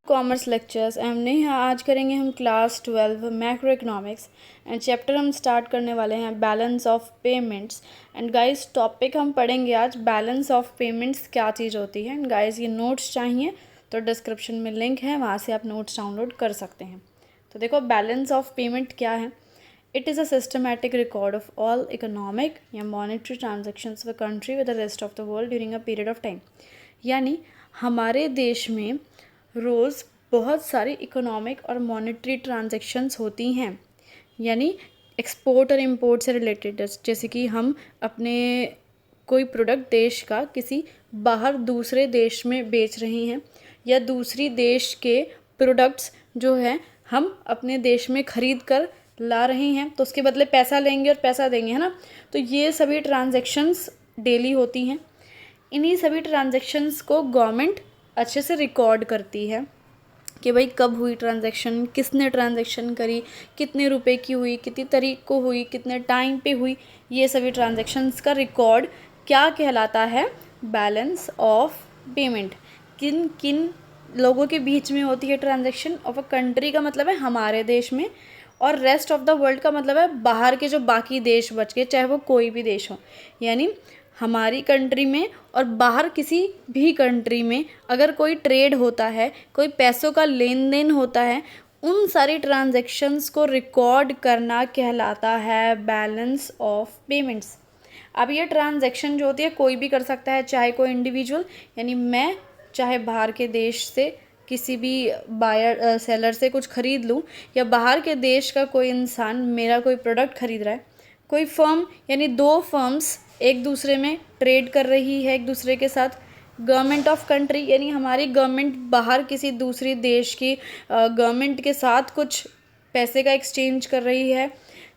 Commerce lectures हमने यहाँ आज करेंगे हम class 12 macro economics and chapter हम स्टार्ट करने वाले हैं balance of payments. And guys topic हम पढ़ेंगे आज बैलेंस ऑफ पेमेंट्स क्या चीज़ होती है। एंड गाइस ये नोट्स चाहिए तो डिस्क्रिप्शन में लिंक है, वहाँ से आप नोट्स डाउनलोड कर सकते हैं। तो देखो बैलेंस ऑफ पेमेंट क्या है। It is a systematic record of all economic या monetary transactions of a country with the rest of the world during a period of time. यानी हमारे देश में रोज़ बहुत सारी इकोनॉमिक और मॉनेटरी ट्रांजैक्शंस होती हैं, यानी एक्सपोर्ट और इंपोर्ट से रिलेटेड। जैसे कि हम अपने कोई प्रोडक्ट देश का किसी बाहर दूसरे देश में बेच रहे हैं, या दूसरी देश के प्रोडक्ट्स जो है हम अपने देश में ख़रीद कर ला रहे हैं, तो उसके बदले पैसा लेंगे और पैसा देंगे, है ना। तो ये सभी ट्रांजैक्शंस डेली होती हैं। इन्हीं सभी ट्रांजैक्शंस को गवर्नमेंट अच्छे से रिकॉर्ड करती है कि भाई कब हुई ट्रांजैक्शन, किसने ट्रांजैक्शन करी, कितने रुपए की हुई, कितनी तारीख को हुई, कितने टाइम पे हुई। ये सभी ट्रांजैक्शंस का रिकॉर्ड क्या कहलाता है? Balance of payment. किन किन लोगों के बीच में होती है ट्रांजैक्शन? ऑफ अ कंट्री का मतलब है हमारे देश में, और रेस्ट ऑफ द वर्ल्ड का मतलब है बाहर के जो बाकी देश बच गए, चाहे वो कोई भी देश हो। यानी हमारी कंट्री में और बाहर किसी भी कंट्री में अगर कोई ट्रेड होता है, कोई पैसों का लेन देन होता है, उन सारी ट्रांजैक्शंस को रिकॉर्ड करना कहलाता है बैलेंस ऑफ पेमेंट्स। अब ये ट्रांजैक्शन जो होती है कोई भी कर सकता है, चाहे कोई इंडिविजुअल, यानी मैं चाहे बाहर के देश से किसी भी बायर सेलर से कुछ ख़रीद लूँ, या बाहर के देश का कोई इंसान मेरा कोई प्रोडक्ट ख़रीद रहा है, कोई फर्म यानी दो फर्म्स एक दूसरे में ट्रेड कर रही है एक दूसरे के साथ, गवर्नमेंट ऑफ कंट्री यानी हमारी गवर्नमेंट बाहर किसी दूसरी देश की गवर्नमेंट के साथ कुछ पैसे का एक्सचेंज कर रही है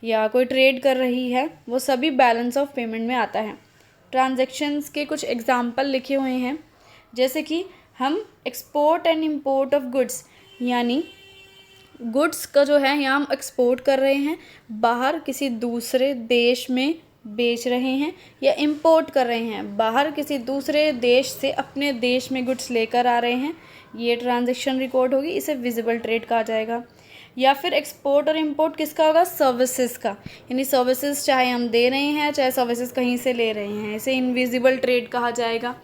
या कोई ट्रेड कर रही है, वो सभी बैलेंस ऑफ पेमेंट में आता है। ट्रांजैक्शंस के कुछ एग्जांपल लिखे हुए हैं, जैसे कि हम export and import of goods, यानी गुड्स का जो है यहाँ हम एक्सपोर्ट कर रहे हैं, बाहर किसी दूसरे देश में बेच रहे हैं, या इंपोर्ट कर रहे हैं, बाहर किसी दूसरे देश से अपने देश में गुड्स लेकर आ रहे हैं, ये ट्रांजैक्शन रिकॉर्ड होगी, इसे विजिबल ट्रेड कहा जाएगा। या फिर एक्सपोर्ट और इंपोर्ट किसका होगा? सर्विसेज का, यानी सर्विसेज चाहे हम दे रहे हैं चाहे सर्विसेज कहीं से ले रहे हैं, इसे इनविजिबल ट्रेड कहा जाएगा।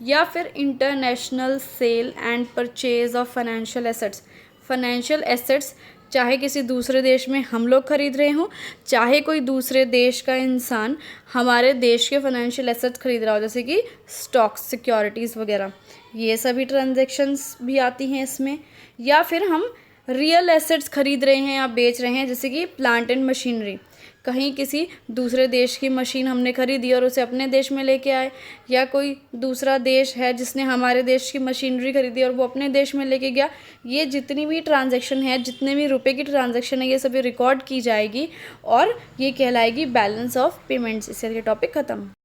या फिर international sale and purchase of financial assets. Financial assets चाहे किसी दूसरे देश में हम लोग ख़रीद रहे हों, चाहे कोई दूसरे देश का इंसान हमारे देश के फाइनेंशियल एसेट्स ख़रीद रहा हो, जैसे कि स्टॉक्स, सिक्योरिटीज़ वगैरह, ये सभी ट्रांजैक्शंस भी आती हैं इसमें। या फिर हम रियल एसेट्स ख़रीद रहे हैं या बेच रहे हैं, जैसे कि प्लांट एंड मशीनरी, कहीं किसी दूसरे देश की मशीन हमने ख़रीदी और उसे अपने देश में लेके आए, या कोई दूसरा देश है जिसने हमारे देश की मशीनरी ख़रीदी और वो अपने देश में लेके गया। ये जितनी भी ट्रांजैक्शन है, जितने भी रुपए की ट्रांजैक्शन है, ये सभी रिकॉर्ड की जाएगी और ये कहलाएगी बैलेंस ऑफ पेमेंट्स। इससे टॉपिक ख़त्म।